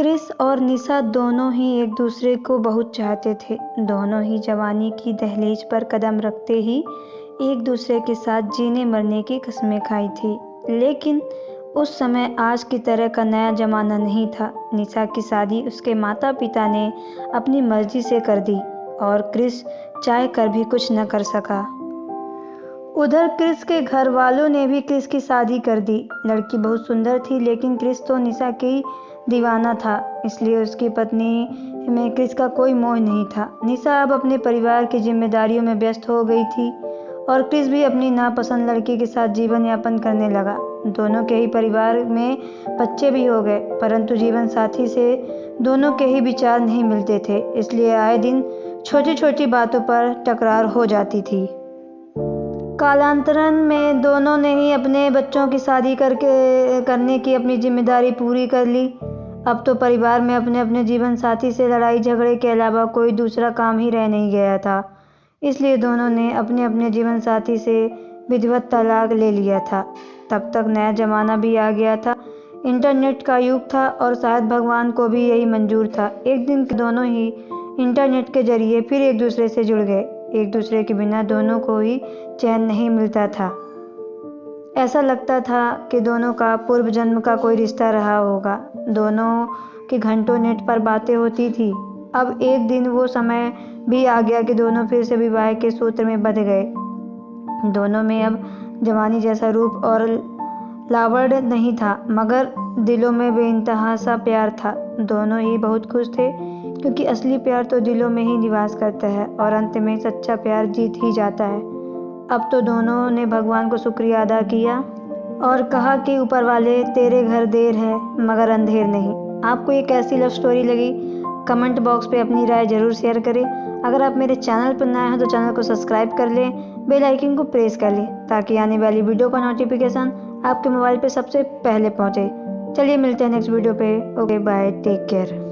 Chris और निशा दोनों ही एक दूसरे को बहुत चाहते थे। दोनों ही जवानी की दहलीज पर कदम रखते ही एक दूसरे के साथ जीने मरने की कस्में खाई थी। लेकिन उस समय आज की तरह का नया जमाना नहीं था। निशा की शादी उसके माता पिता ने अपनी मर्जी से कर दी और क्रिस चाह कर भी कुछ न कर सका। उधर क्रिस के घर वालों ने भी क्रिस की शादी कर दी। लड़की बहुत सुंदर थी, लेकिन क्रिस तो निशा की दीवाना था, इसलिए उसकी पत्नी में क्रिस का कोई मोह नहीं था। निशा अब अपने परिवार की जिम्मेदारियों में व्यस्त हो गई थी और क्रिस भी अपनी नापसंद लड़की के साथ जीवन यापन करने लगा। दोनों के ही परिवार में बच्चे भी हो गए, परंतु जीवन साथी से दोनों के ही विचार नहीं मिलते थे, इसलिए आए दिन छोटी छोटी बातों पर टकरार हो जाती थी। कालांतरण में दोनों ने ही अपने बच्चों की शादी करने की अपनी जिम्मेदारी पूरी कर ली। अब तो परिवार में अपने अपने जीवन साथी से लड़ाई झगड़े के अलावा कोई दूसरा काम ही रह नहीं गया था, इसलिए दोनों ने अपने अपने जीवन साथी से विधिवत तलाक ले लिया था। तब तक नया जमाना भी आ गया था, इंटरनेट का युग था और शायद भगवान को भी यही मंजूर था। एक दिन दोनों ही इंटरनेट के जरिए फिर एक दूसरे से जुड़ गए। एक दूसरे के बिना दोनों को ही चैन नहीं मिलता था। ऐसा लगता था कि दोनों का पूर्व जन्म का कोई रिश्ता रहा होगा। दोनों की घंटों नेट पर बातें होती थी। अब एक दिन वो समय भी आ गया कि दोनों फिर से विवाह के सूत्र में बंध गए। दोनों में अब जवानी जैसा रूप और लावण्य नहीं था, मगर दिलों में बेइंतहा सा प्यार था। दोनों ही बहुत खुश थे, क्योंकि असली प्यार तो दिलों में ही निवास करता है और अंत में सच्चा प्यार जीत ही जाता है। अब तो दोनों ने भगवान को शुक्रिया अदा किया और कहा कि ऊपर वाले, तेरे घर देर है मगर अंधेर नहीं। आपको ये कैसी लव स्टोरी लगी? कमेंट बॉक्स पे अपनी राय जरूर शेयर करें। अगर आप मेरे चैनल पर नए हैं तो चैनल को सब्सक्राइब कर लें, बेल आइकन को प्रेस कर लें, ताकि आने वाली वीडियो का नोटिफिकेशन आपके मोबाइल पे सबसे पहले पहुंचे। चलिए मिलते हैं नेक्स्ट वीडियो पे। Okay bye, take care.